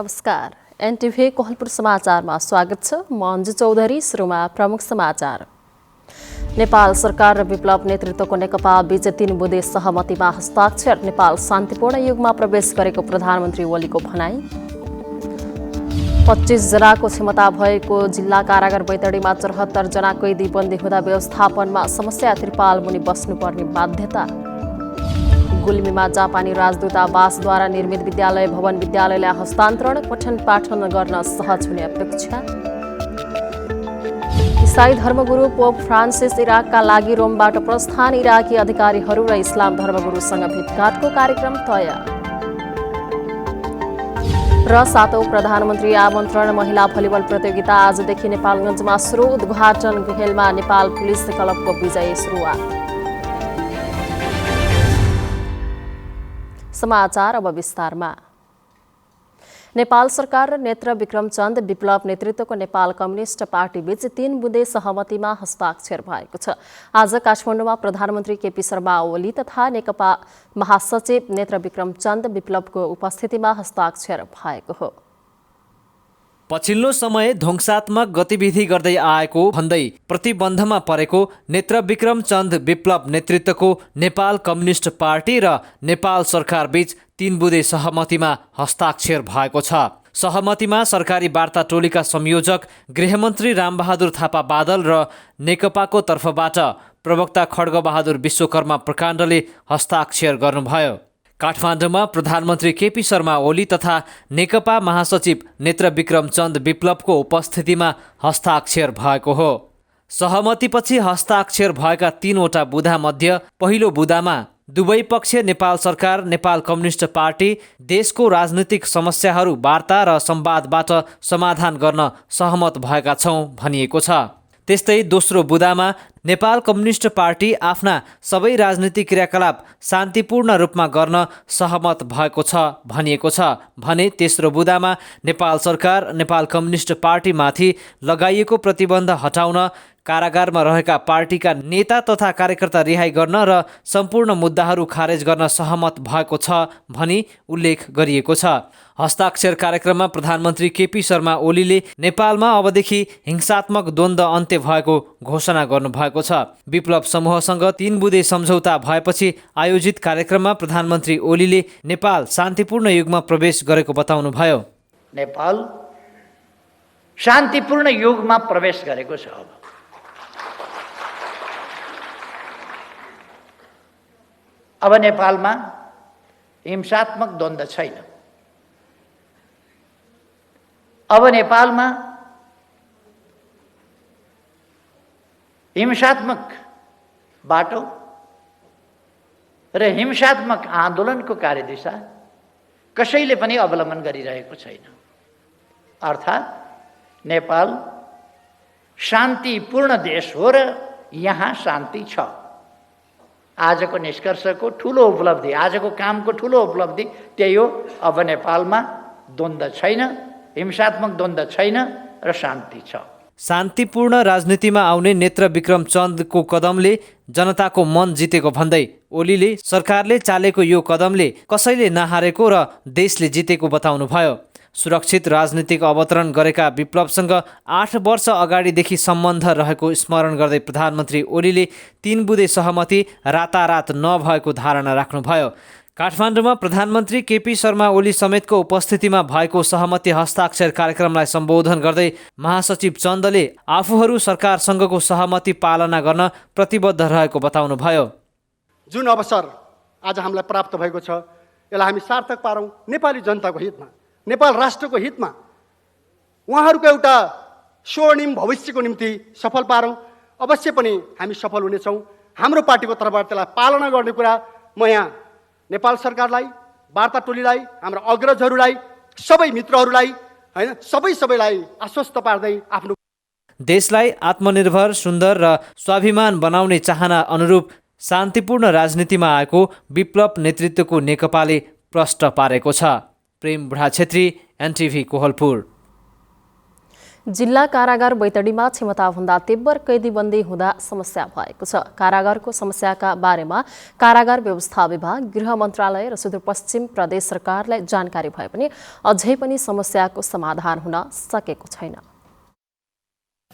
नमस्कार, एनटिभी कोहलपुर समाचारमा स्वागत छ। म अन्जु चौधरी। सुरुमा प्रमुख समाचार। नेपाल सरकार र विप्लव नेतृत्वको नेकपा बीच 3 बुँदे सहमतिमा हस्ताक्षर। नेपाल शान्तिपूर्ण युगमा प्रवेश गरेको प्रधानमन्त्री ओलीको भनाई। 25 जनाको क्षमता भएको जिल्ला कारागार बैतडीमा 74 जना कैदी बन्दी हुँदा व्यवस्थापनमा समस्या, त्रिपाल मुनि बस्नुपर्ने बाध्यता। गुल्मीमा जापानी राजदूतावासद्वारा निर्मित विद्यालय भवन विद्यालयलाई हस्तान्तरण, पठन पाठन गर्न सहज हुने अपेक्षा। इसाई धर्मगुरु पोप फ्रान्सिस इराकका लागि रोमबाट प्रस्थान। इराकी अधिकारीहरू र इस्लाम धर्मगुरुसँग भेटघाटको कार्यक्रम तय। र 7औं प्रधानमन्त्री आमन्त्रण महिला भलिबल प्रतियोगिता आजदेखि नेपालगञ्जमा सुरु। उद्घाटन गुहेलमा नेपाल पुलिस क्लबको विजयी सुरुवात। समाचार अब विस्तारमा। नेपाल सरकार र नेत्र विक्रमचन्द विप्लव नेतृत्वको नेपाल कम्युनिस्ट पार्टी बीच 3 बुँदे सहमतिमा हस्ताक्षर भएको छ। आज काठमाडौँमा प्रधानमन्त्री केपी शर्मा ओली तथा नेकपा महासचिव नेत्र विक्रमचन्द विप्लवको उपस्थितिमा हस्ताक्षर भएको हो। पछिल्लो समय ध्वंसात्मक गतिविधि गर्दै आएको भन्दै प्रतिबन्धमा परेको नेत्र विक्रमचन्द विप्लव नेतृत्वको नेपाल कम्युनिस्ट पार्टी र नेपाल सरकार बीच 3 बुँदे सहमतिमा हस्ताक्षर भएको छ। सहमतिमा सरकारी वार्ता टोलीका संयोजक गृहमन्त्री रामबहादुर थापा बादल र नेकपाको तर्फबाट प्रवक्ता खड्गबहादुर विश्वकर्मा प्रकाण्डले हस्ताक्षर गर्नुभयो। काठमाडौँमा प्रधानमन्त्री केपी शर्मा ओली तथा नेकपा महासचिव नेत्र विक्रमचन्द विप्लवको उपस्थितिमा हस्ताक्षर भएको हो। सहमतिपछि हस्ताक्षर भएका 3वटा बुँदा मध्ये पहिलो बुँदामा दुवै पक्ष नेपाल सरकार, नेपाल कम्युनिस्ट पार्टी देशको राजनीतिक समस्याहरू वार्ता र संवादबाट समाधान गर्न सहमत भएका छौँ भनिएको छ। त्यस्तै दोस्रो बुँदामा नेपाल कम्युनिस्ट पार्टी आफ्ना सबै राजनीतिक क्रियाकलाप शान्तिपूर्ण रूपमा गर्न सहमत भएको छ भनिएको छ भने तेस्रो बुँदामा नेपाल सरकार, नेपाल कम्युनिस्ट पार्टीमाथि लगाइएको प्रतिबन्ध हटाउन, कारागारमा रहेका पार्टीका नेता तथा कार्यकर्ता रिहाई गर्न र सम्पूर्ण मुद्दाहरू खारेज गर्न सहमत भएको छ भनी उल्लेख गरिएको छ। हस्ताक्षर कार्यक्रममा प्रधानमन्त्री केपी शर्मा ओलीले नेपालमा अबदेखि हिंसात्मक द्वन्द्व अन्त्य भएको घोषणा गर्नुभएको छ। विप्लव समूहसँग 3 बुँदे सम्झौता भएपछि आयोजित कार्यक्रममा प्रधानमन्त्री ओलीले नेपाल शान्तिपूर्ण युगमा प्रवेश गरेको बताउनुभयो। नेपाल शान्तिपूर्ण युगमा प्रवेश गरेको छ। अब नेपालमा हिंसात्मक द्वन्द्व छैन। अब नेपालमा हिंसात्मक बाटो र हिंसात्मक आन्दोलनको कार्यदिशा कसैले पनि अवलम्बन गरिरहेको छैन। अर्थात् नेपाल शान्तिपूर्ण देश हो र यहाँ शान्ति छ। आजको निष्कर्षको ठुलो उपलब्धि, आजको कामको ठुलो उपलब्धि त्यही हो। अब नेपालमा द्वन्द्व छैन, हिंसात्मक द्वन्द्व छैन र शान्ति छ। शान्तिपूर्ण राजनीतिमा आउने नेत्र विक्रमचन्दको कदमले जनताको मन जितेको भन्दै ओलीले सरकारले चालेको यो कदमले कसैले नहारेको र देशले जितेको बताउनुभयो। सुरक्षित राजनीतिक अवतरण गरेका विप्लवसँग 8 वर्ष अगाडिदेखि सम्बन्ध रहेको स्मरण गर्दै प्रधानमन्त्री ओलीले 3 बुँदे सहमति रातारात नभएको धारणा राख्नुभयो। काठमाडौँमा प्रधानमन्त्री केपी शर्मा ओली समेतको उपस्थितिमा भएको सहमति हस्ताक्षर कार्यक्रमलाई सम्बोधन गर्दै महासचिव चन्दले आफूहरू सरकारसँगको सहमति पालना गर्न प्रतिबद्ध रहेको बताउनुभयो। जुन अवसर आज हामीलाई प्राप्त भएको छ, यसलाई हामी सार्थक पारौँ। नेपाली जनताको हितमा, नेपाल राष्ट्रको हितमा, उहाँहरूको एउटा स्वर्णिम भविष्यको निम्ति सफल पारौँ। अवश्य पनि हामी सफल हुनेछौँ। हाम्रो पार्टीको तर्फबाट त्यसलाई पालना गर्ने कुरा म यहाँ नेपाल सरकारलाई, वार्ता टोलीलाई, हाम्रा अग्रजहरूलाई, सबै मित्रहरूलाई हैन सबैलाई आश्वस्त पार्दै आफ्नो देशलाई आत्मनिर्भर, सुन्दर र स्वाभिमान बनाउने चाहना अनुरूप शान्तिपूर्ण राजनीतिमा आएको विप्लव नेतृत्वको नेकपाले प्रष्ट पारेको छ। प्रेम बुढा छेत्री, एनटिभी कोहलपुर। जिल्ला कारागार बैतडीमा क्षमताभन्दा तीव्र कैदीबन्दी हुँदा समस्या भएको छ। कारागारको समस्याका बारेमा कारागार व्यवस्था विभाग, गृह मन्त्रालय र सुदूरपश्चिम प्रदेश सरकारलाई जानकारी भए पनि अझै पनि समस्याको समाधान हुन सकेको छैन।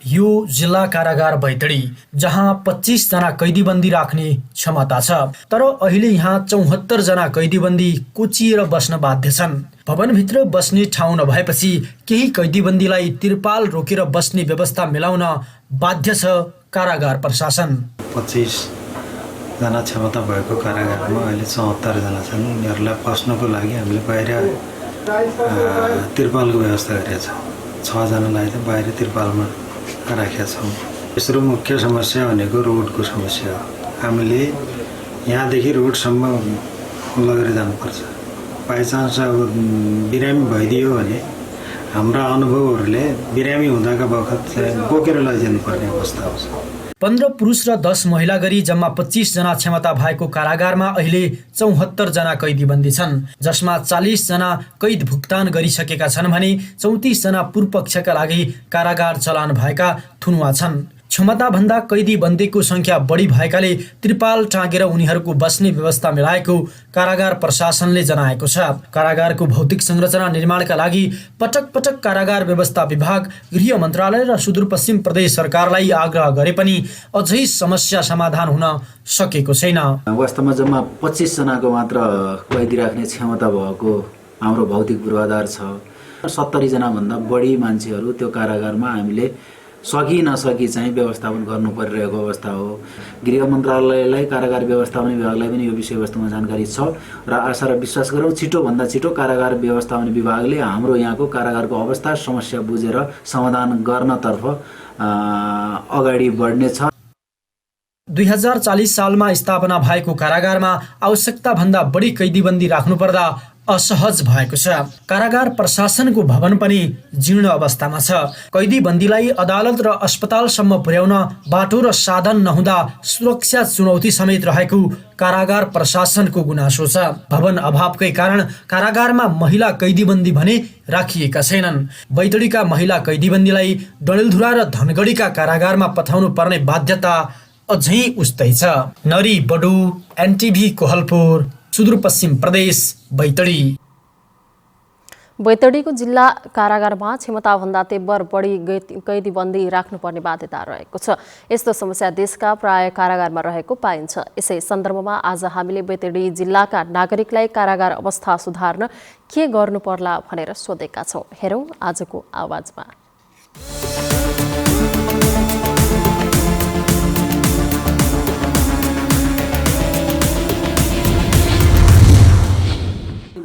यो जिल्ला कारागार बैतडी जहाँ 25 जना कैदीबन्दी राख्ने क्षमता छ, तर अहिले यहाँ 74 जना कैदीबन्दी कोचिएर बस्न बाध्य छन्। भवनभित्र बस्ने ठाउँ नभएपछि केही कैदीबन्दीलाई तिरपाल रोकेर बस्ने व्यवस्था मिलाउन बाध्य छ कारागार प्रशासन। 25 जना क्षमता भएको कारागारमा अहिले 74 जना छन्। उनीहरूलाई बस्नको लागि हामीले बाहिर तिरपालको व्यवस्था गरेका छौँ। 6 जनालाई चाहिँ बाहिर तिरपालमा राखेका छौँ। तेस्रो मुख्य समस्या भनेको रोडको समस्या हो। हामीले यहाँदेखि रोडसम्म लगेर जानुपर्छ। बाइचान्स अब बिरामी भइदियो भने हाम्रा अनुभवहरूले बिरामी हुँदाका बखत बोकेर लैजानुपर्ने अवस्था आउँछ। 15 पुरुष र 10 महिला गरी जम्मा 25 जना क्षमता भएको कारागारमा अहिले 74 जना कैदीबन्दी छन्, जसमा 40 जना कैद भुक्तान गरिसकेका छन् भने 34 जना पूर्वपक्षका लागि कारागार चलान भएका थुनुवा छन्। क्षमताभन्दा कैदीबन्दीको संख्या बढी भएकाले त्रिपाल टाँगेर उनीहरूको बस्ने व्यवस्था मिलाएको कारागार प्रशासनले जनाएको छ। कारागारको भौतिक संरचना निर्माणका लागि पटक पटक कारागार व्यवस्था विभाग, गृह मन्त्रालय र सुदूरपश्चिम प्रदेश सरकारलाई आग्रह गरे पनि अझै समस्या समाधान हुन सकेको छैन। वास्तवमा जम्मा 25 जनाको मात्र कैदी राख्ने क्षमता भएको हाम्रो भौतिक पूर्वाधार छ। 70 जनाभन्दा बढी मान्छेहरू त्यो कारागारमा हामीले सकी नसकी चाहिँ व्यवस्थापन गर्नु परिरहेको अवस्था हो। गृह मन्त्रालयलाई, कारागार व्यवस्थापन विभागलाई पनि यो विषयवस्तुमा जानकारी छ र आशा र विश्वास गरौँ छिटोभन्दा छिटो कारागार व्यवस्थापन विभागले हाम्रो यहाँको कारागारको अवस्था समस्या बुझेर समाधान गर्नतर्फ अगाडि बढ्नेछ। 2040 सालमा स्थापना भएको कारागारमा आवश्यकताभन्दा बढी कैदीबन्दी राख्नुपर्दा असहज भएको छ। कारागार प्रशासनको भवन पनि जीर्ण अवस्थामा छ। कैदीबन्दीलाई अदालत र अस्पतालसम्म पुर्याउन बाटो र साधन नहुँदा सुरक्षा चुनौती समेत रहेको कारागार प्रशासनको गुनासो छ। भवन अभावकै कारण कारागारमा महिला कैदीबन्दी भने राखिएका छैनन्। बैतडीका महिला कैदीबन्दीलाई डडेलधुरा र धनगढीका कारागारमा पठाउनु पर्ने बाध्यता अझै उस्तै छ। नरी बडु, एनटिभी कोहलपुर, सुदूरपश्चिम प्रदेश, बैतडी। बैतडीको जिल्ला कारागारमा क्षमताभन्दा तीव्र बढी कैदीबन्दी राख्नुपर्ने बाध्यता रहेको छ। यस्तो समस्या देशका प्राय कारागारमा रहेको पाइन्छ। यसै सन्दर्भमा आज हामीले बैतडी जिल्लाका नागरिकलाई कारागार अवस्था सुधार्न के गर्नु पर्ला भनेर सोधेका छौँ। हेरौँ आजको आवाजमा।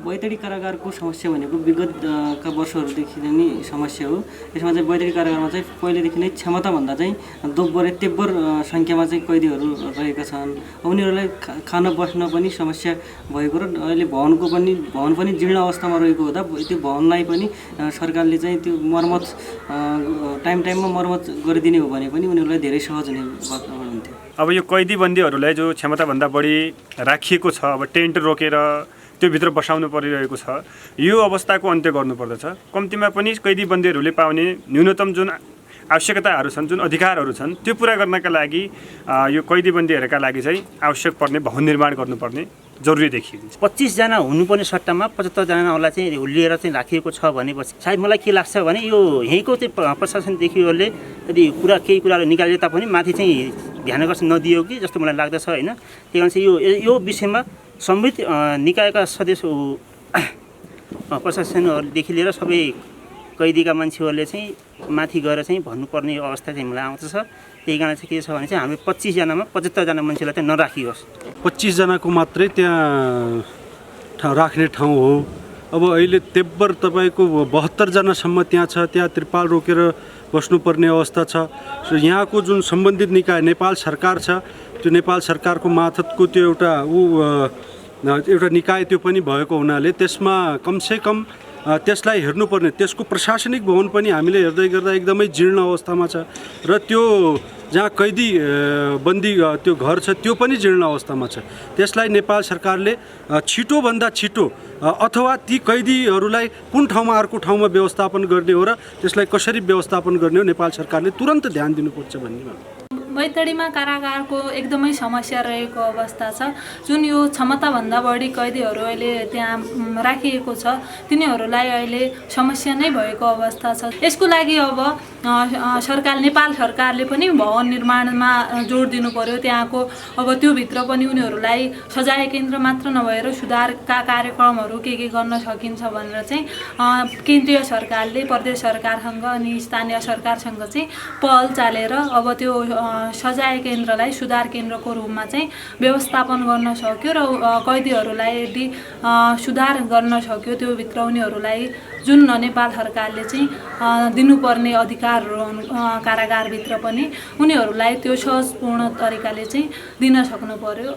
बैतडी कारागारको समस्या भनेको विगतका वर्षहरूदेखि नै समस्या हो। यसमा चाहिँ बैतडी कारागारमा चाहिँ पहिलेदेखि नै क्षमताभन्दा चाहिँ दोब्बर तीव्र सङ्ख्यामा चाहिँ कैदीहरू रहेका छन्। उनीहरूलाई खान बस्न पनि समस्या भएको र अहिले भवन पनि जीर्ण अवस्थामा रहेको हुँदा त्यो भवनलाई पनि सरकारले चाहिँ त्यो मर्मत टाइममा मर्मत गरिदिने हो भने पनि उनीहरूलाई धेरै सहज हुन्थ्यो। अब यो कैदीबन्दीहरूलाई जो क्षमताभन्दा बढी राखिएको छ, अब टेन्ट रोकेर त्यो भित्र बसाउनु परिरहेको छ, यो अवस्थाको अन्त्य गर्नुपर्दछ। कम्तीमा पनि कैदीबन्दीहरूले पाउने न्यूनतम जुन आवश्यकताहरू छन्, जुन अधिकारहरू छन्, त्यो पुरा गर्नका लागि यो कैदीबन्दीहरूका लागि चाहिँ आवश्यक पर्ने भवन निर्माण गर्नुपर्ने जरुरी देखिन्छ। 25 जना हुनुपर्ने सट्टामा 75 जनालाई चाहिँ लिएर चाहिँ राखिएको छ भनेपछि सायद मलाई के लाग्छ भने यो यहीँको चाहिँ प्रशासनदेखिहरूले यदि केही कुराहरू निकाले तापनि माथि चाहिँ ध्यान नदियो कि जस्तो मलाई लाग्दछ होइन। त्यही कारण चाहिँ यो विषयमा सम्मिलित निकायका सदस्य प्रशासनहरूदेखि लिएर सबै कैदीका मान्छेहरूले चाहिँ माथि गएर चाहिँ भन्नुपर्ने अवस्था चाहिँ मलाई आउँछ। त्यही कारण चाहिँ के छ भने चाहिँ हामी 25 जनामा 75 जना मान्छेलाई चाहिँ नराखियोस्। 25 जनाको मात्रै त्यहाँ राख्ने ठाउँ हो। अब अहिले तेब्बर तपाईँको 72 जनासम्म त्यहाँ छ। त्यहाँ त्रिपाल रोकेर बस्नुपर्ने अवस्था छ। यहाँको जुन सम्बन्धित निकाय नेपाल सरकार छ, त्यो नेपाल सरकारको मार्फतको त्यो एउटा निकाय त्यो पनि भएको हुनाले त्यसमा कमसेकम त्यसलाई हेर्नुपर्ने, त्यसको प्रशासनिक भवन पनि हामीले हेर्दै गर्दा एकदमै जीर्ण अवस्थामा छ र त्यो जहाँ कैदी बन्दी त्यो घर छ त्यो पनि जीर्ण अवस्थामा छ। त्यसलाई नेपाल सरकारले छिटोभन्दा छिटो अथवा ती कैदीहरूलाई कुन ठाउँमा अर्को ठाउँमा व्यवस्थापन गर्ने हो र त्यसलाई कसरी व्यवस्थापन गर्ने हो नेपाल सरकारले तुरन्त ध्यान दिनुपर्छ भन्ने। बैतडीमा कारागारको एकदमै समस्या रहेको अवस्था छ। जुन यो क्षमताभन्दा बढी कैदीहरू अहिले त्यहाँ राखिएको छ तिनीहरूलाई अहिले समस्या नै भएको अवस्था छ। यसको लागि अब नेपाल सरकारले पनि भवन निर्माणमा जोड दिनु पर्यो। त्यहाँको अब त्योभित्र पनि उनीहरूलाई सजाय केन्द्र मात्र नभएर सुधारका कार्यक्रमहरू के गर्न सकिन्छ भनेर चाहिँ केन्द्रीय सरकारले प्रदेश सरकारसँग अनि स्थानीय सरकारसँग चाहिँ पहल चालेर अब त्यो सजाय केन्द्रलाई सुधार केन्द्रको रूपमा चाहिँ व्यवस्थापन गर्न सक्यो र कैदीहरूलाई यदि सुधार गर्न सक्यो त्योभित्र उनीहरूलाई जुन नेपाल सरकारले चाहिँ दिनुपर्ने अधिकारहरू कारागारभित्र पनि उनीहरूलाई त्यो सहजपूर्ण तरिकाले चाहिँ दिन सक्नु पर्यो।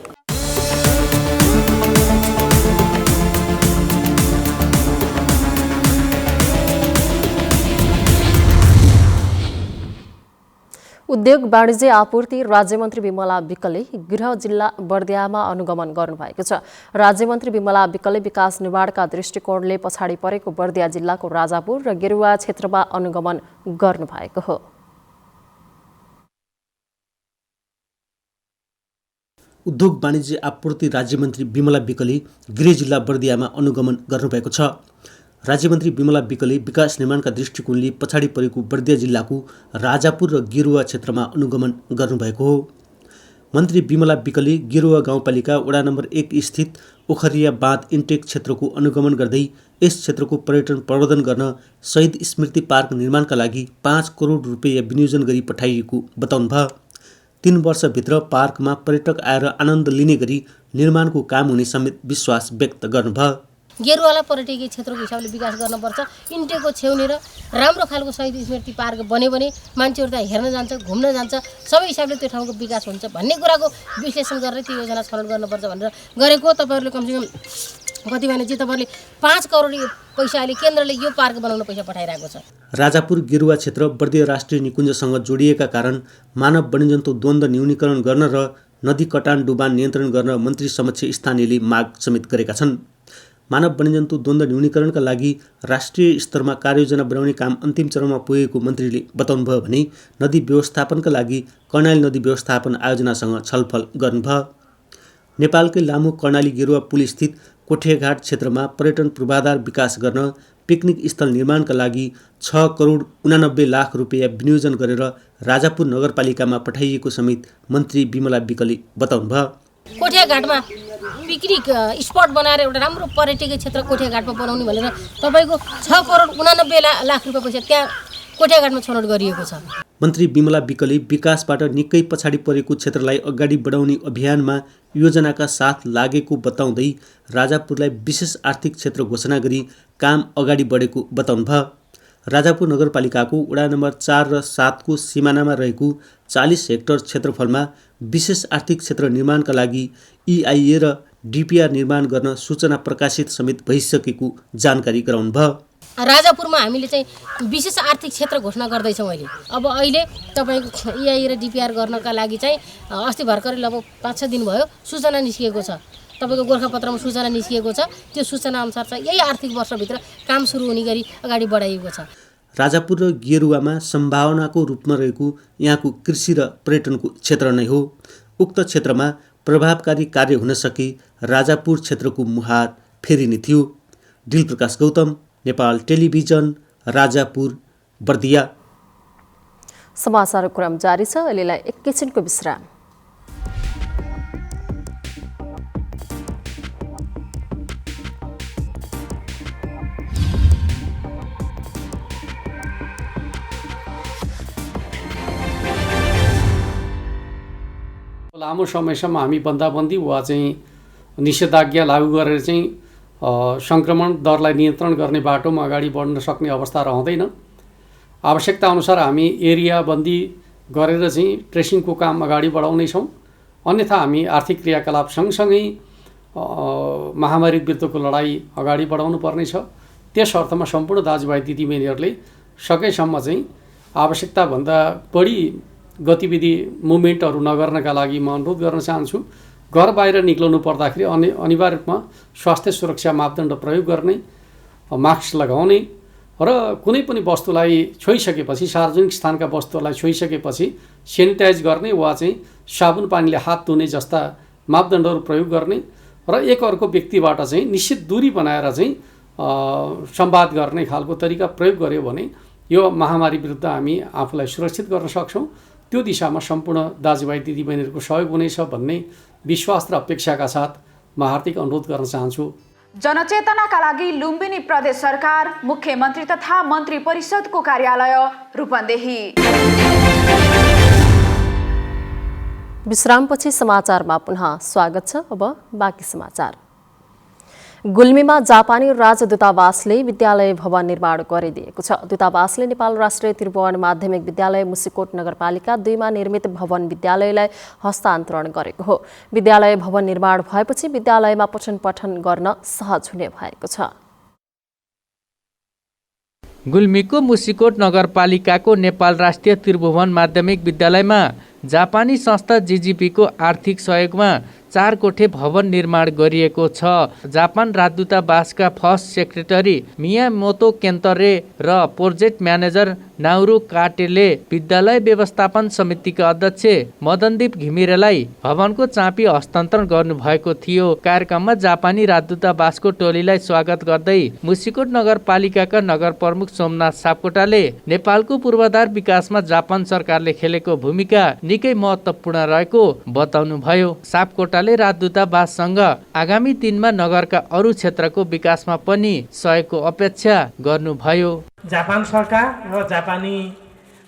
उद्योग वाणिज्य आपूर्ति राज्यमन्त्री विमला विकले गृह जिल्ला बर्दियामा अनुगमन गर्नुभएको छ। राज्यमन्त्री विमला विकले विकास निर्माणका दृष्टिकोणले पछाडि परेको बर्दिया जिल्लाको राजापुर र गेरुवा क्षेत्रमा अनुगमन गर्नुभएको हो। उद्योग वाणिज्य आपूर्ति राज्यमन्त्री विमला विकले गृह जिल्ला बर्दियामा अनुगमन गर्नुभएको छ। राज्यमन्त्री विमला विकले विकास निर्माणका दृष्टिकोणले पछाडि परेको बर्दिया जिल्लाको राजापुर र गेरुवा क्षेत्रमा अनुगमन गर्नुभएको हो। मन्त्री विमला विकले गेरुवा गाउँपालिका वडा नम्बर 1 स्थित ओखरिया बाँध इन्टेक क्षेत्रको अनुगमन गर्दै यस क्षेत्रको पर्यटन प्रवर्धन गर्न शहीद स्मृति पार्क निर्माणका लागि 5 करोड रुपैयाँ विनियोजन गरी पठाइएको बताउनुभयो। 3 वर्षभित्र पार्कमा पर्यटक आएर आनन्द लिने गरी निर्माणको काम हुने समेत विश्वास व्यक्त गर्नुभयो। गेरुवालाई पर्यटकीय क्षेत्रको हिसाबले विकास गर्नुपर्छ। इन्टेकको छेउनी र राम्रो खालको शहीद स्मृति पार्क बन्यो भने मान्छेहरू त्यहाँ हेर्न जान्छ, घुम्न जान्छ, सबै हिसाबले त्यो ठाउँको विकास हुन्छ भन्ने कुराको विश्लेषण गरेर त्यो योजना छनौट गर्नुपर्छ भनेर गरेको। तपाईँहरूले कमसेकम कति भने चाहिँ तपाईँहरूले 5 करोड पैसाले केन्द्रले यो पार्क बनाउन पैसा पठाइरहेको छ। राजापुर गेरुवा क्षेत्र बर्दिया राष्ट्रिय निकुञ्जसँग जोडिएका कारण मानव वन्यजन्तु द्वन्द्व न्यूनीकरण गर्न र नदी कटान डुबान नियन्त्रण गर्न मन्त्री समक्ष स्थानीयले माग समेत गरेका छन्। मानव वन्यजन्तु द्वन्द्व न्यूनीकरणका लागि राष्ट्रिय स्तरमा कार्ययोजना बनाउने काम अन्तिम चरणमा पुगेको मन्त्रीले बताउनुभयो भने नदी व्यवस्थापनका लागि कर्णाली नदी व्यवस्थापन आयोजनासँग छलफल गर्नुभयो। नेपालकै लामो कर्णाली गेरुवा पुल स्थित कोठेघाट क्षेत्रमा पर्यटन पूर्वाधार विकास गर्न पिकनिक स्थल निर्माणका लागि 6 करोड 89 लाख रुपैयाँ विनियोजन गरेर राजापुर नगरपालिकामा पठाइएको समेत मन्त्री विमला विकले बताउनुभयो। कोठेघाटमा पिकनिक स्पट बनाएर एउटा राम्रो पर्यटकीय क्षेत्र कोठेघाटमा बनाउने भनेर तपाईँको 6 करोड 89 लाख रुपियाँ पैसा त्यहाँ कोठेघाटमा छनौट गरिएको छ। मन्त्री विमला विकले विकासबाट निकै पछाडि परेको क्षेत्रलाई अगाडि बढाउने अभियानमा योजनाका साथ लागेको बताउँदै राजापुरलाई विशेष आर्थिक क्षेत्र घोषणा गरी काम अगाडि बढेको बताउनुभयो। राजापुर नगरपालिकाको वडा नम्बर 4 र 7 को सिमानामा रहेको 40 हेक्टर क्षेत्रफलमा विशेष आर्थिक क्षेत्र निर्माणका लागि EIA र DPR निर्माण गर्न सूचना प्रकाशित समेत भइसकेको जानकारी गराउनुभयो। राजापुरमा हामीले चाहिँ विशेष आर्थिक क्षेत्र घोषणा गर्दैछौँ अहिले। अब अहिले तपाईँको EIA र DPR गर्नका लागि चाहिँ अस्ति भर्खरै लगभग 5-6 दिन भयो सूचना निस्किएको छ। तपाईँको गोर्खापत्रमा सूचना निस्किएको छ। त्यो सूचना अनुसार चाहिँ यही आर्थिक वर्षभित्र काम सुरु हुने गरी अगाडि बढाइएको छ। राजापुर र गेरुवामा सम्भावनाको रूपमा रहेको यहाँको कृषि र पर्यटनको क्षेत्र नै हो। उक्त क्षेत्रमा प्रभावकारी कार्य हुन सके राजापुर क्षेत्रको मुहार फेरिने थियो। दिलप्रकाश गौतम, नेपाल टेलिभिजन, राजापुर, बर्दिया। समाचारको क्रम जारी छ। अहिलेलाई एकैछिनको विश्राम। लामो समयसम्म हामी बन्दाबन्दी वा चाहिँ निषेधाज्ञा लागू गरेर चाहिँ सङ्क्रमण दरलाई नियन्त्रण गर्ने बाटोमा अगाडि बढ्न सक्ने अवस्था रहँदैन। आवश्यकता अनुसार हामी एरिया बन्दी गरेर चाहिँ ट्रेसिङको काम अगाडि बढाउनेछौँ। अन्यथा हामी आर्थिक क्रियाकलाप सँगसँगै महामारी विरुद्धको लडाइँ अगाडि बढाउनु पर्नेछ। त्यस अर्थमा सम्पूर्ण दाजुभाइ दिदीबहिनीहरूले सकेसम्म चाहिँ आवश्यकताभन्दा बढी गतिविधि मुभमेन्टहरू नगर्नका लागि म अनुरोध गर्न चाहन्छु। घर बाहिर निक्लनु पर्दाखेरि अनिवार्य रूपमा स्वास्थ्य सुरक्षा मापदण्ड प्रयोग गर्ने, मास्क लगाउने र कुनै पनि वस्तुलाई छोइसकेपछि, सार्वजनिक स्थानका वस्तुहरूलाई छोइसकेपछि सेनिटाइज गर्ने वा चाहिँ साबुन पानीले हात धुने जस्ता मापदण्डहरू प्रयोग गर्ने र एक अर्को व्यक्तिबाट चाहिँ निश्चित दूरी बनाएर चाहिँ संवाद गर्ने खालको तरिका प्रयोग गर्यो भने यो महामारी विरुद्ध हामी आफूलाई सुरक्षित गर्न सक्छौँ। त्यो दिशामा सम्पूर्ण दाजुभाइ दिदीबहिनीहरूको सहयोग हुनेछ भन्ने विश्वास र अपेक्षाका साथ म हार्दिक अनुरोध गर्न चाहन्छु। जनचेतनाका लागि लुम्बिनी प्रदेश सरकार मुख्यमन्त्री तथा मन्त्री परिषदको कार्यालय रूपन्देही। विश्रामपछि समाचारमा पुनः स्वागत छ। अब बाँकी समाचार। गुल्मीमा जापानी राजदूतावासले विद्यालय भवन निर्माण गरिदिएको छ। दूतावासले नेपाल राष्ट्रिय त्रिभुवन माध्यमिक विद्यालय मुसिकोट नगरपालिका 2 मा निर्मित भवन विद्यालयलाई हस्तान्तरण गरेको हो। विद्यालय भवन निर्माण भएपछि विद्यालयमा पठन पाठन गर्न सहज हुने भएको छ। गुल्मीको मुसिकोट नगरपालिकाको नेपाल राष्ट्रिय त्रिभुवन माध्यमिक विद्यालयमा जापानी संस्था जिजिपीको आर्थिक सहयोगमा 4 कोठे भवन निर्माण गरिएको छ। जापान राजदूतावासका फर्स्ट सेक्रेटरी मियामोतो केन्तरे र प्रोजेक्ट म्यानेजर नाउरू काटेले विद्यालय व्यवस्थापन समितिका अध्यक्ष मदनदीप घिमिरेलाई भवनको चापी हस्तान्तरण गर्नुभएको थियो। कार्यक्रममा जापानी राजदूतावासको टोलीलाई स्वागत गर्दै मुसिकोट नगरपालिकाका नगर प्रमुख सोमनाथ सापकोटाले नेपालको पूर्वाधार विकासमा जापान सरकारले खेलेको भूमिका निकै महत्त्वपूर्ण रहेको बताउनुभयो। सापकोटाले राजदूतावाससँग आगामी दिनमा नगरका अरू क्षेत्रको विकासमा पनि सहयोगको अपेक्षा गर्नुभयो। जापान सरकार र जापानी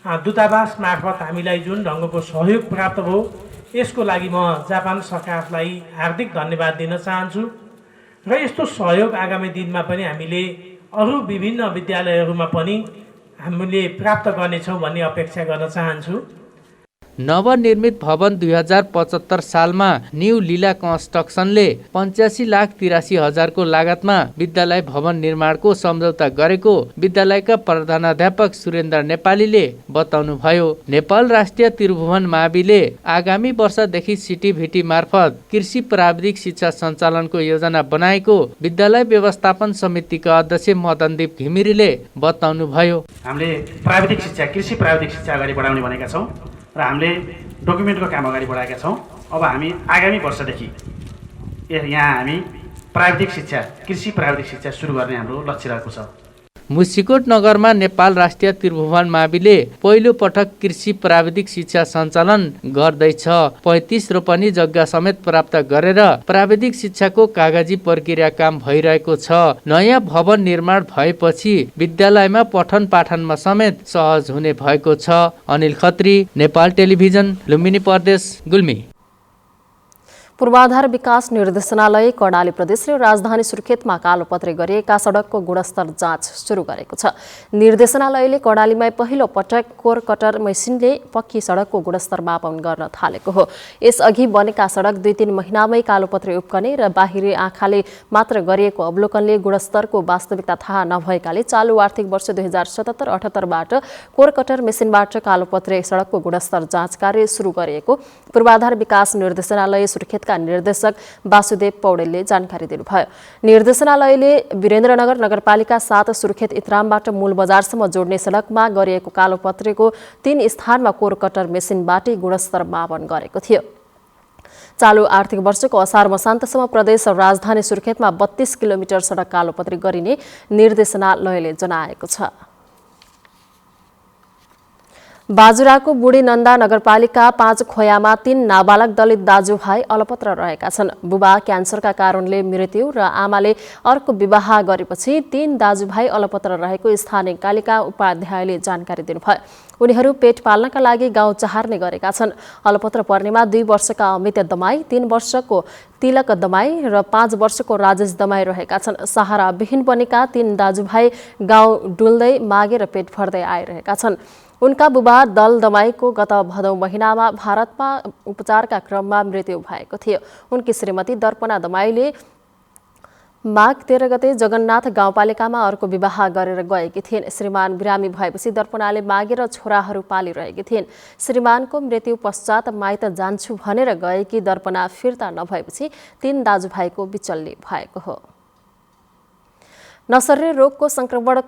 दूतावास मार्फत हामीलाई जुन ढङ्गको सहयोग प्राप्त भयो यसको लागि म जापान सरकारलाई हार्दिक धन्यवाद दिन चाहन्छु र यस्तो सहयोग आगामी दिनमा पनि हामीले अरू विभिन्न विद्यालयहरूमा पनि हामीले प्राप्त गर्नेछौँ भन्ने अपेक्षा गर्न चाहन्छु। नवनिर्मित भवन 2075 सालमा न्यू लीला कन्स्ट्रक्सनले 85,83,000 को लागतमा विद्यालय भवन निर्माणको सम्झौता गरेको विद्यालयका प्रधानाध्यापक सुरेन्द्र नेपालीले बताउनुभयो। नेपाल राष्ट्रिय त्रिभुवन माविले आगामी वर्षदेखि सिटिभिटी मार्फत कृषि प्राविधिक शिक्षा सञ्चालनको योजना बनाएको विद्यालय व्यवस्थापन समितिका अध्यक्ष मदनदीप घिमिरेले बताउनुभयो। हामीले प्राविधिक शिक्षा, कृषि प्राविधिक शिक्षा अगाडि बढाउने भनेका छौँ र हामीले डकुमेन्टको काम अगाडि बढाएका छौँ। अब हामी आगामी वर्षदेखि यहाँ हामी प्राविधिक शिक्षा, कृषि प्राविधिक शिक्षा सुरु गर्ने हाम्रो लक्ष्य रहेको छ। मुसिकोट नगरमा नेपाल राष्ट्रिय त्रिभुवन माविले पहिलो पटक कृषि प्राविधिक शिक्षा सञ्चालन गर्दैछ। 35 रोपनी जग्गा समेत प्राप्त गरेर प्राविधिक शिक्षाको कागजी प्रक्रिया काम भइरहेको छ। नयाँ भवन निर्माण भएपछि विद्यालयमा पठन पाठनमा समेत सहज हुने भएको छ। अनिल खत्री, नेपाल टेलिभिजन, लुम्बिनी प्रदेश, गुल्मी। पूर्वाधार विकास निर्देशनालय कर्णाली प्रदेशले राजधानी सुर्खेतमा कालोपत्रे गरिएका सडकको गुणस्तर जाँच सुरु गरेको छ। निर्देशनालयले कर्णालीमा पहिलो पटक कोर कटर मेसिनले पक्की सडकको गुणस्तर मापन गर्न थालेको हो। यसअघि बनेका सडक 2-3 महिनामै कालोपत्रे उप्कने र बाहिरी आँखाले मात्र गरिएको अवलोकनले गुणस्तरको वास्तविकता थाहा नभएकाले चालु आर्थिक वर्ष 2077-78 बाट कोर कटर मेसिनबाट कालोपत्रे सडकको गुणस्तर जाँच कार्य सुरु गरिएको पूर्वाधार विकास निर्देशनालय सुर्खेत निर्देशक वासुदेव पौडेलले जानकारी दिनुभयो। निर्देशनालयले वीरेन्द्रनगर नगरपालिका 7 सुर्खेत इतरामबाट मूल बजारसम्म जोड्ने सडकमा गरिएको कालोपत्रेको 3 स्थानमा कोर कटर मेसिनबाट गुणस्तर मापन गरेको थियो। चालु आर्थिक वर्षको असार मसान्तसम्म प्रदेश राजधानी सुर्खेतमा 32 किलोमिटर सडक कालोपत्री गरिने निर्देशनालयले जनाएको छ। बाजुराको बुढी नन्दा नगरपालिका 5 खोयामा 3 नाबालक दलित दाजुभाइ अलपत्र रहेका छन्। बुबा क्यान्सरका कारणले मृत्यु र आमाले अर्को विवाह गरेपछि 3 दाजुभाइ अलपत्र रहेको स्थानीय कालिका उपाध्यायले जानकारी दिनुभयो। उनीहरू पेट पाल्नका लागि गाउँ चहार्ने गरेका छन्। अलपत्र पर्नेमा 2 वर्षका अमित दमाई, 3 वर्षको तिलक दमाई र 5 वर्षको राजेश दमाई रहेका छन्। सहारा विहीन बनेका 3 दाजुभाइ गाउँ डुल्दै मागेर पेट भर्दै आइरहेका छन्। उनका बुबा दल दमाईको गत भदौ महिनामा भारतमा उपचारका क्रममा मृत्यु भएको थियो। उनकी श्रीमती दर्पणा दमाईले माघ 13 गते जगन्नाथ गाउँपालिकामा अर्को विवाह गरेर गएकी थिइन्। श्रीमान बिरामी भएपछि दर्पणाले मागेर छोराहरू पालिरहेकी थिइन्। श्रीमानको मृत्यु पश्चात माइत जान्छु भनेर गएकी दर्पणा फिर्ता नभएपछि 3 दाजुभाइको बिचल्ली भएको हो। नसर्ने रोगको संक्रमण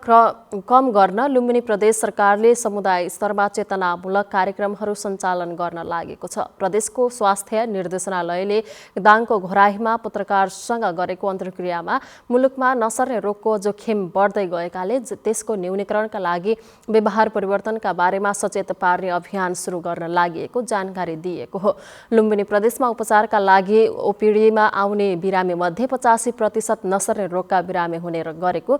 कम गर्न लुम्बिनी प्रदेश सरकारले समुदाय स्तरमा चेतनामूलक कार्यक्रमहरू सञ्चालन गर्न लागेको छ। प्रदेशको स्वास्थ्य निर्देशनालयले दाङको घोराहीमा पत्रकारसँग गरेको अन्तर्क्रियामा मुलुकमा नसर्ने रोगको जोखिम बढ्दै गएकाले त्यसको न्यूनीकरणका लागि व्यवहार परिवर्तनका बारेमा सचेत पार्ने अभियान सुरु गर्न लागि जानकारी दिएको हो। लुम्बिनी प्रदेशमा उपचारका लागि ओपिडीमा आउने बिरामी मध्ये 85% नसर्ने रोगका बिरामी हुने गरेको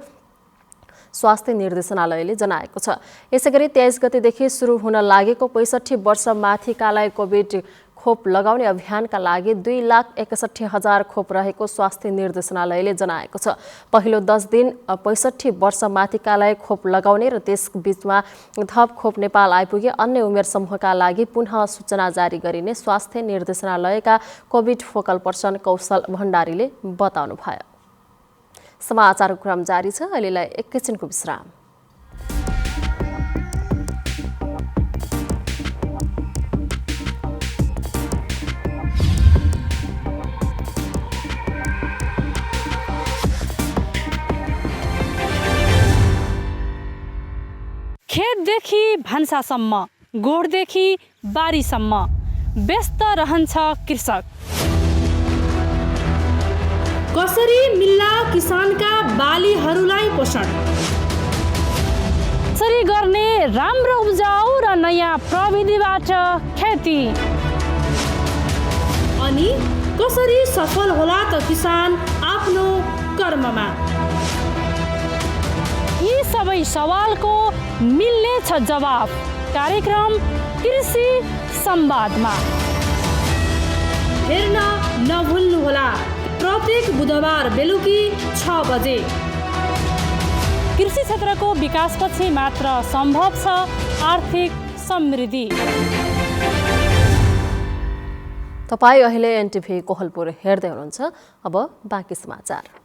स्वास्थ्य निर्देशनालयले जनाएको छ। यसैगरी 23 गतेदेखि सुरु हुन लागेको 65 वर्ष माथिकालाई कोभिड खोप लगाउने अभियानका लागि 2,61,000 खोप रहेको स्वास्थ्य निर्देशनालयले जनाएको छ। पहिलो 10 दिन 65 वर्ष माथिकालाई खोप लगाउने र त्यस बीचमा थप खोप नेपाल आइपुगे अन्य उमेर समूहका लागि पुनः सूचना जारी गरिने स्वास्थ्य निर्देशनालयका कोभिड फोकल पर्सन कौशल भण्डारीले बताउनु भयो। समाचारको क्रम जारी छ। अहिलेलाई एकैछिनको विश्राम। खेतदेखि भान्सासम्म, गोठदेखि बारीसम्म व्यस्त रहन्छ कृषक। कसरी मिल्ला किसानका बालीहरूलाई पोषण? कसरी गर्ने राम्रो उब्जाउ र नयाँ प्रविधिबाट खेती? अनि कसरी सफल होला त किसान आफ्नो कर्ममा? यी सबै सवालको मिल्नेछ जवाफ कार्यक्रम कृषि संवादमा। हेर्न नभुल्नुहोला, प्रत्येक बुधबार बेलुकी 6 बजे। कृषि क्षेत्रको विकासपछि मात्र सम्भव छ आर्थिक समृद्धि। तपाई अहिले एनटिभी कोहलपुर हेर्दै हुनुहुन्छ। अब बाँकी समाचार।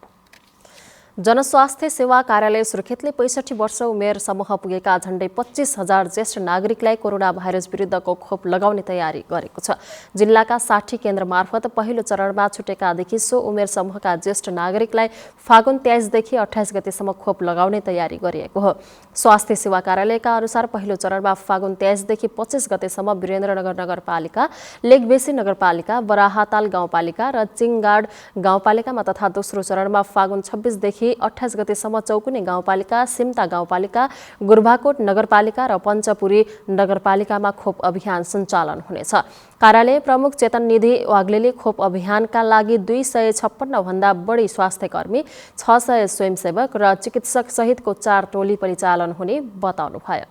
जनस्वास्थ्य सेवा कार्यालय सुर्खेतले 65 वर्ष उमेर समूह पुगेका झण्डै 25,000 ज्येष्ठ नागरिकलाई कोरोना भाइरस विरुद्धको खोप लगाउने तयारी गरेको छ। जिल्लाका 60 केन्द्र मार्फत पहिलो चरणमा छुटेकादेखि सो उमेर समूहका ज्येष्ठ नागरिकलाई फागुन 23 देखि 28 गतेसम्म खोप लगाउने तयारी गरिएको हो। स्वास्थ्य सेवा कार्यालयका अनुसार पहिलो चरणमा फागुन 23 देखि 25 गतेसम्म वीरेन्द्रनगर नगरपालिका, लेकबेसी नगरपालिका, बराहाताल गाउँपालिका र चिङगाड गाउँपालिकामा तथा दोस्रो चरणमा फागुन 26 देखि 28 गतेसम्म चौकुने गाउँपालिका, सिमता गाउँपालिका, गुर्भाकोट नगरपालिका र पञ्चपुरी नगरपालिकामा खोप अभियान सञ्चालन हुनेछ। कार्यालय प्रमुख चेतन निधि वाग्लेले खोप अभियानका लागि 256 भन्दा बढी स्वास्थ्यकर्मी, 600 स्वयंसेवक र चिकित्सक सहितको 4 टोली परिचालन हुने बताउनुभयो।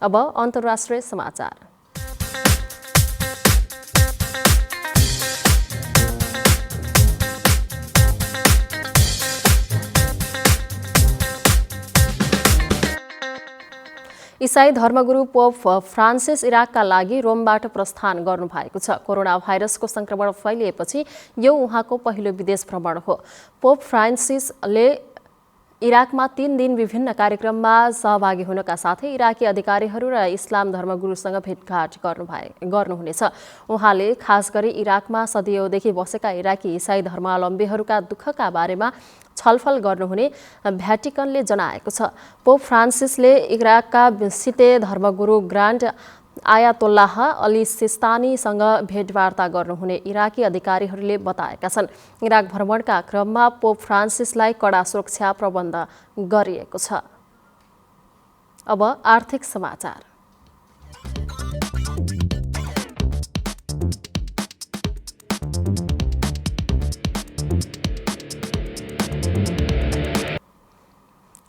अब अन्तर्राष्ट्रिय समाचार। इसाई धर्मगुरु पोप फ्रान्सिस इराकका लागि रोमबाट प्रस्थान गर्नुभएको छ। कोरोना भाइरसको संक्रमण फैलिएपछि यो उहाँको पहिलो विदेश भ्रमण हो। पोप फ्रान्सिसले इराकमा 3 दिन विभिन्न कार्यक्रममा सहभागी हुनका साथै इराकी अधिकारीहरू र इस्लाम धर्मगुरुसँग भेटघाट गर्नुहुनेछ। उहाँले खास गरी इराकमा सदियौंदेखि बसेका इराकी इसाई धर्मावलम्बीहरूका दुःखका बारेमा छलफल गर्नुहुने भ्याटिकनले जनाएको छ। पोप फ्रान्सिसले इराकका सिते धर्मगुरु ग्रान्ड आयातोल्लाह अली सिस्तानीसँग भेटवार्ता गर्नुहुने इराकी अधिकारीहरूले बताएका छन्। इराक भ्रमणका क्रममा पोप फ्रान्सिसलाई कडा सुरक्षा प्रबन्ध गरिएको छ। अब आर्थिक समाचार।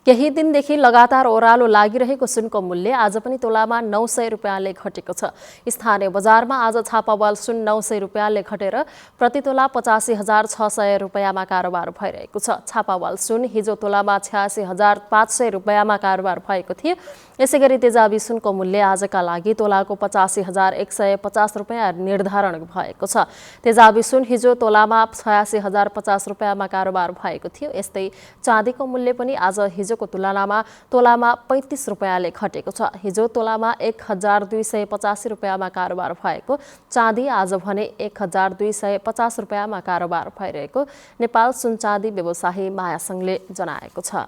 केही दिनदेखि लगातार ओह्रालो लागिरहेको सुनको मूल्य आज पनि तोलामा 900 रुपियाँले घटेको छ। स्थानीय बजारमा आज छापावाल सुन 900 रुपियाँले घटेर प्रति तोला 85,600 रुपियाँमा कारोबार भइरहेको छ। छापावाल सुन हिजो तोलामा 86,500 रुपियाँमा कारोबार भएको थियो। यसैगरी तेजाबी सुनको मूल्य आजका लागि तोलाको 85,150 रुपियाँ निर्धारण भएको छ। तेजाबी सुन हिजो तोलामा 86,050 रुपियाँमा कारोबार भएको थियो। यस्तै चाँदीको मूल्य पनि आज हिजोको तुलनामा तोलामा 35 रुपियाँले घटेको छ। हिजो तोलामा 1,285 रुपियाँमा कारोबार भएको चाँदी आज भने 1,250 रुपियाँमा कारोबार भइरहेको नेपाल सुन चाँदी व्यवसायी महासंघले जनाएको छ।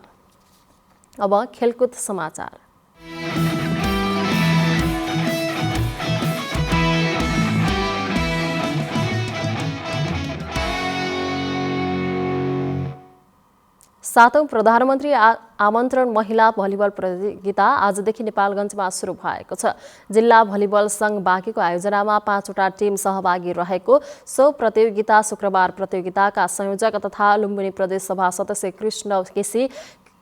अब खेलकुद समाचार। सातौं प्रधानमन्त्री आमन्त्रण महिला भलिबल प्रतियोगिता आजदेखि नेपालगञ्जमा सुरु भएको छ। जिल्ला भलिबल संघ बाँकीको आयोजनामा 5वटा टिम सहभागी रहेको सो प्रतियोगिता शुक्रबार प्रतियोगिताका संयोजक तथा लुम्बिनी प्रदेश सभा सदस्य कृष्ण केसी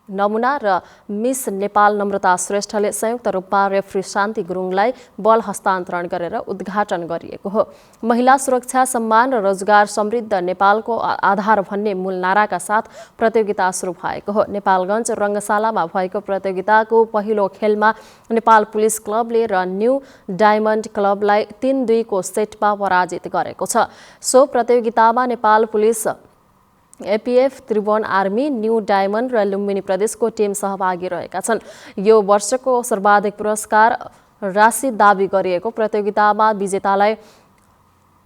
नमुना र मिस नेपाल नम्रता श्रेष्ठले संयुक्त रूपमा रेफ्री शान्ति गुरुङलाई बल हस्तान्तरण गरेर उद्घाटन गरिएको हो। महिला सुरक्षा सम्मान र रोजगार समृद्ध नेपालको आधार भन्ने मूल नाराका साथ प्रतियोगिता सुरु भएको हो। नेपालगञ्ज रङ्गशालामा भएको प्रतियोगिताको पहिलो खेलमा नेपाल पुलिस क्लबले र न्यू डायमन्ड क्लबलाई 3-2 को सेटमा पराजित गरेको छ। सो प्रतियोगितामा Nepal police, APF, Tribhuvan army, new diamond र लुम्बिनी प्रदेशको टिम सहभागी रहेका छन्। यो वर्षको सर्वाधिक पुरस्कार राशि दावी गरिएको प्रतियोगितामा विजेतालाई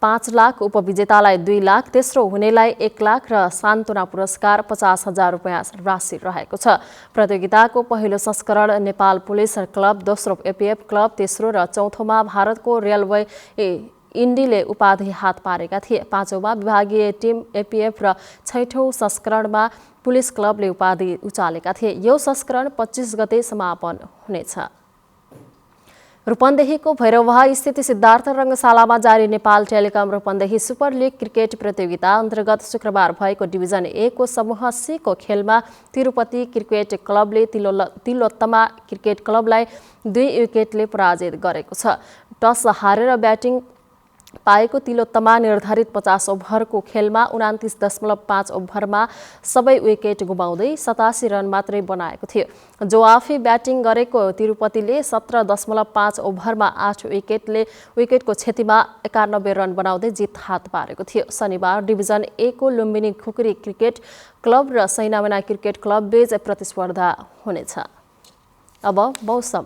5 लाख, उपविजेतालाई 2 लाख, तेस्रो हुनेलाई 1 लाख र सान्त्वना पुरस्कार 50,000 रुपियाँ राशि रहेको छ। प्रतियोगिताको पहिलो संस्करण नेपाल पुलिस क्लब, दोस्रो एपीएफ क्लब, तेस्रो र चौथोमा भारतको रेलवे इन्डीले उपाधि हात पारेका थिए। पाँचौँमा विभागीय टिम एपीएफ र छैठौँ संस्करणमा पुलिस क्लबले उपाधि उचालेका थिए। यो संस्करण 25 गते समापन हुनेछ। रूपन्देहीको भैरववाह स्थित सिद्धार्थ रङ्गशालामा जारी Nepal telecom Rupandehi super league cricket प्रतियोगिता अन्तर्गत शुक्रबार भएको डिभिजन ए को समूह सी को खेलमा तिरुपति क्रिकेट क्लबले तिलोत्तमा क्रिकेट क्लबलाई 2 विकेटले पराजित गरेको छ। टस हारेर ब्याटिङ पाएको तिलोत्तमा निर्धारित 50 ओभरको खेलमा 29.5 ओभरमा सबै विकेट गुमाउँदै 87 रन मात्रै बनाएको थियो। जो आफै ब्याटिङ गरेको तिरुपतिले 17.5 ओभरमा 8 विकेटको क्षतिमा 91 रन बनाउँदै जित हात पारेको थियो। शनिबार डिभिजन ए को लुम्बिनी खुकुरी क्रिकेट क्लब र सैनामेना क्रिकेट क्लब बीच प्रतिस्पर्धा हुनेछ। अब मौसम।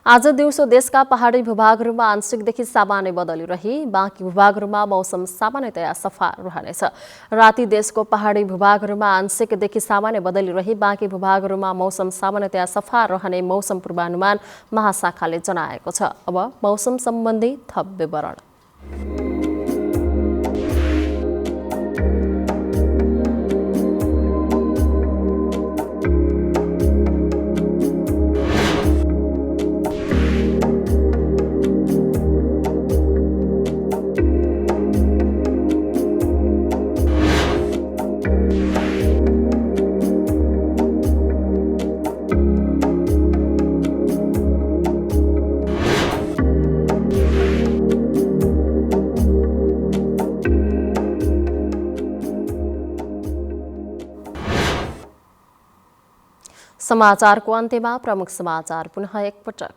आज दिउँसो देशका पहाडी भूभागहरूमा आंशिकदेखि सामान्य बदली रही बाँकी भूभागहरूमा मौसम सामान्यतया सफा रहनेछ। राति देशको पहाडी भूभागहरूमा आंशिकदेखि सामान्य बदली रही बाँकी भूभागहरूमा मौसम सामान्यतया सफा रहने मौसम पूर्वानुमान महाशाखाले जनाएको छ। अब मौसम सम्बन्धी थप विवरण। समाचारको अन्त्यमा प्रमुख समाचार पुनः एकपटक।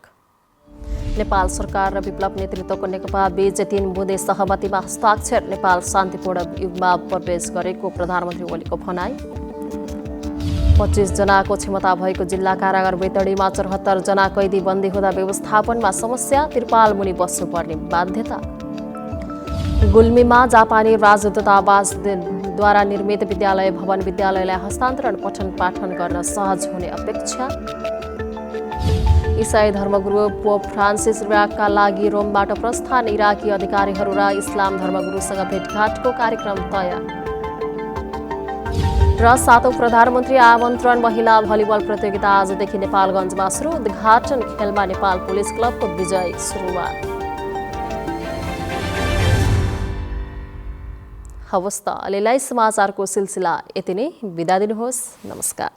नेपाल सरकार र विप्लव नेतृत्वको नेकपा बीच 3 बुँदे सहमतिमा हस्ताक्षर। नेपाल शान्तिपूर्ण युगमा प्रवेश गरेको प्रधानमन्त्री ओलीको भनाई। 25 जनाको क्षमता भएको जिल्ला कारागार बैतडीमा 74 जना कैदी बन्दी हुँदा व्यवस्थापनमा समस्या, त्रिपाल मुनि बस्नुपर्ने बाध्यता। गुल्मीमा जापानी राजदूतावासद्वारा निर्मित विद्यालय भवन विद्यालयलाई हस्तान्तरण पठन पाठन गर्न सहज हुने अपेक्षा। इसाई धर्मगुरु पोप फ्रान्सिस इराकका लागि रोमबाट प्रस्थान। इराकी अधिकारीहरू र इस्लाम धर्मगुरुसँग भेटघाटको कार्यक्रम तयार। र 7औं प्रधानमन्त्री आमन्त्रण महिला भलिबल प्रतियोगिता आजदेखि नेपालगञ्जमा सुरु। उद्घाटन खेलमा नेपाल पुलिस क्लबको विजय सुरुवात। हवस् त अहिलेलाई समाचारको सिलसिला यति नै। बिदा दिनुहोस्। नमस्कार।